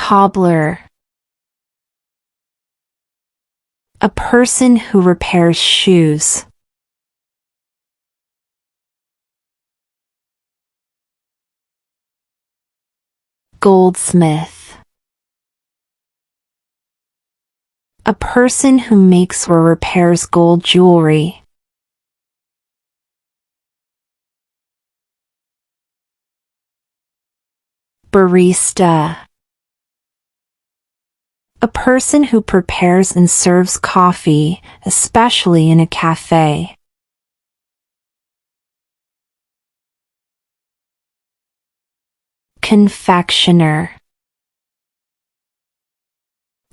Cobbler. A person who repairs shoes. Goldsmith. A person who makes or repairs gold jewelry. Barista. A person who prepares and serves coffee, especially in a cafe. Confectioner.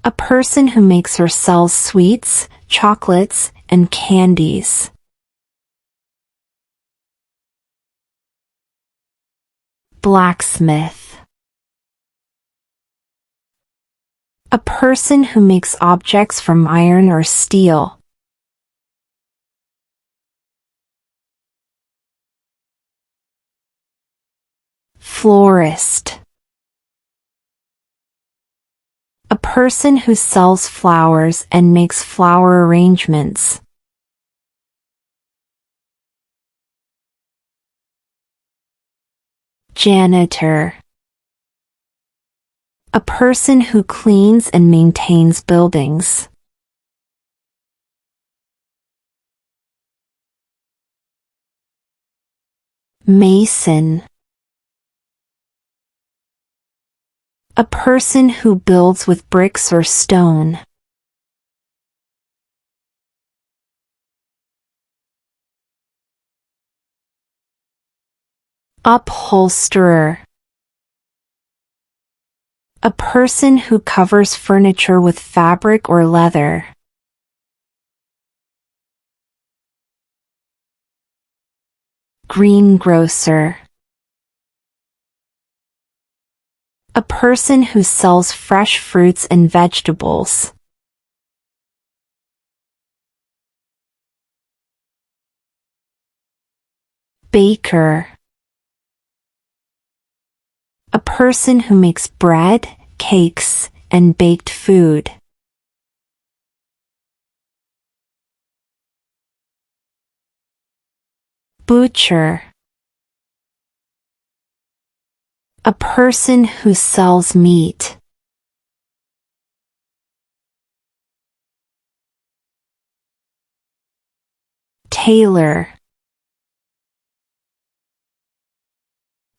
A person who makes or sells sweets, chocolates, and candies. Blacksmith. A person who makes objects from iron or steel. Florist. A person who sells flowers and makes flower arrangements. Janitor. A person who cleans and maintains buildings. Mason. A person who builds with bricks or stone. Upholsterer. A person who covers furniture with fabric or leather. Greengrocer. A person who sells fresh fruits and vegetables. Baker. A person who makes bread, cakes, and baked food. Butcher. A person who sells meat. Tailor.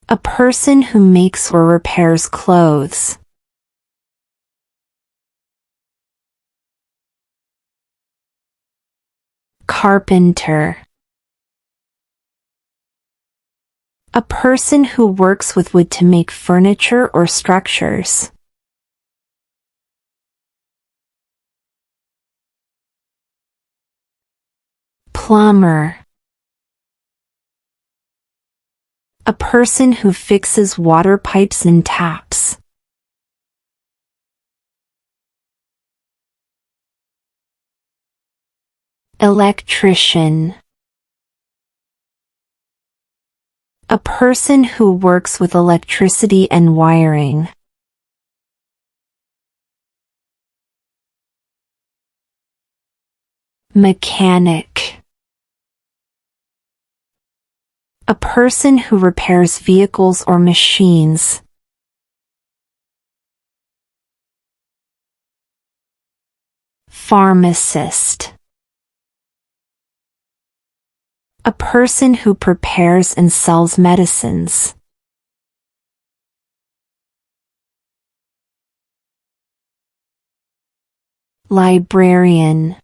A person who makes or repairs clothes. Carpenter. A person who works with wood to make furniture or structures. Plumber. A person who fixes water pipes and taps. Electrician. A person who works with electricity and wiring. Mechanic. A person who repairs vehicles or machines. Pharmacist. A person who prepares and sells medicines. Librarian.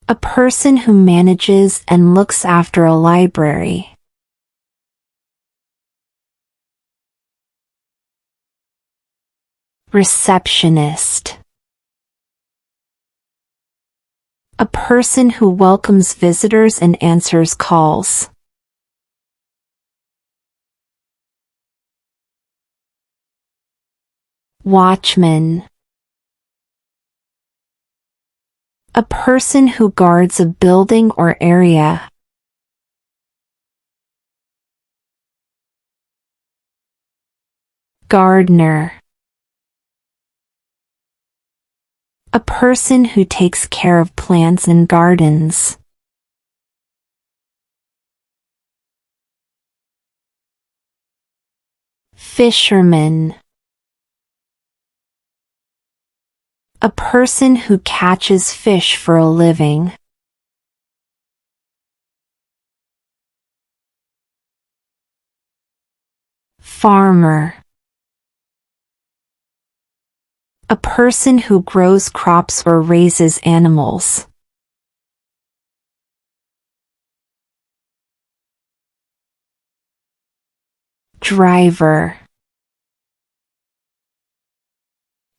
A person who manages and looks after a library. Receptionist. A person who welcomes visitors and answers calls. Watchman. A person who guards a building or area. Gardener. A person who takes care of plants and gardens. Fisherman. A person who catches fish for a living. Farmer. A person who grows crops or raises animals. Driver.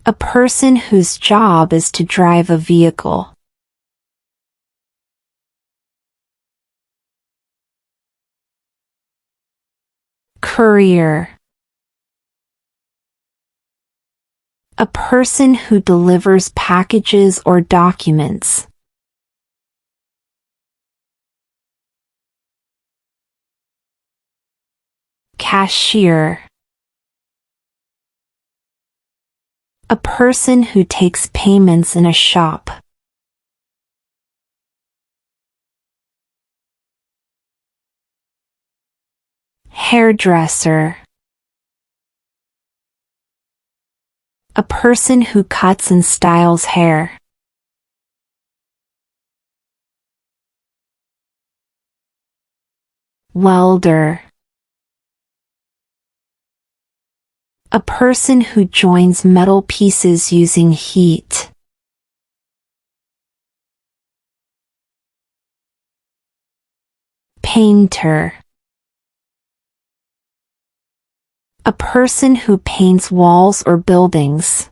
A person whose job is to drive a vehicle. Courier. A person who delivers packages or documents. Cashier. A person who takes payments in a shop. Hairdresser. A person who cuts and styles hair. Welder. A person who joins metal pieces using heat. Painter. A person who paints walls or buildings.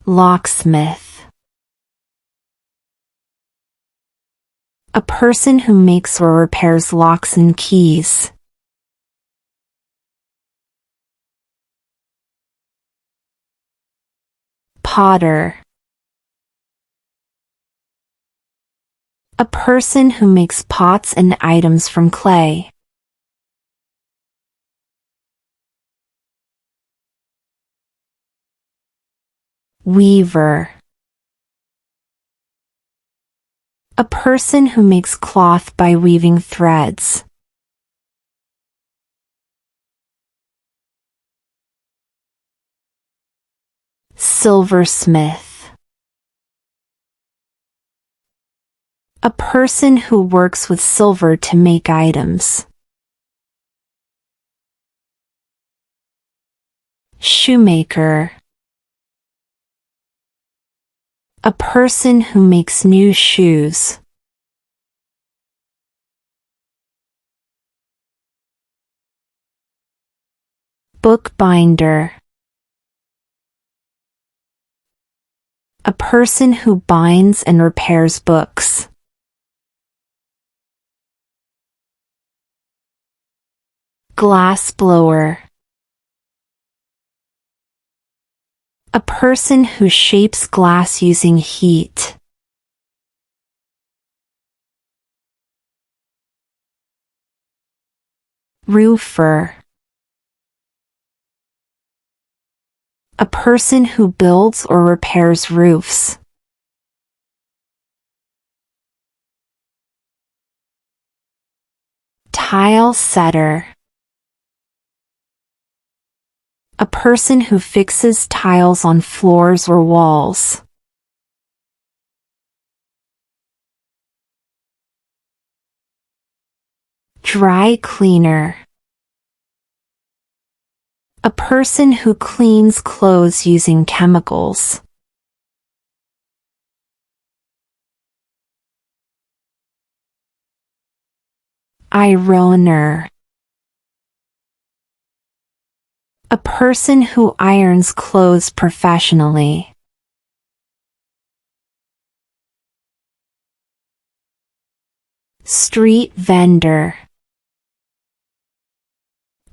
Locksmith. A person who makes or repairs locks and keys. Potter. A person who makes pots and items from clay. Weaver. A person who makes cloth by weaving threads. Silversmith. A person who works with silver to make items. Shoemaker. A person who makes new shoes. Bookbinder. A person who binds and repairs books. Glassblower. A person who shapes glass using heat. Roofer. A person who builds or repairs roofs. Tile setter. A person who fixes tiles on floors or walls. Dry cleaner. A person who cleans clothes using chemicals. Ironer. A person who irons clothes professionally. Street vendor.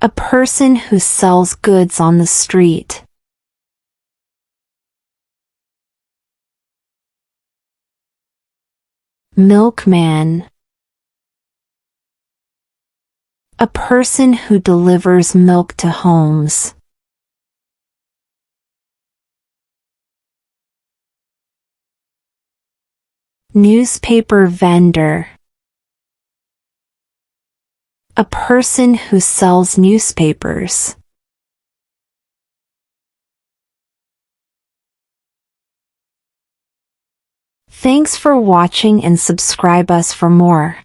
A person who sells goods on the street. Milkman. A person who delivers milk to homes. Newspaper vendor. A person who sells newspapers. Thanks for watching and subscribe us for more.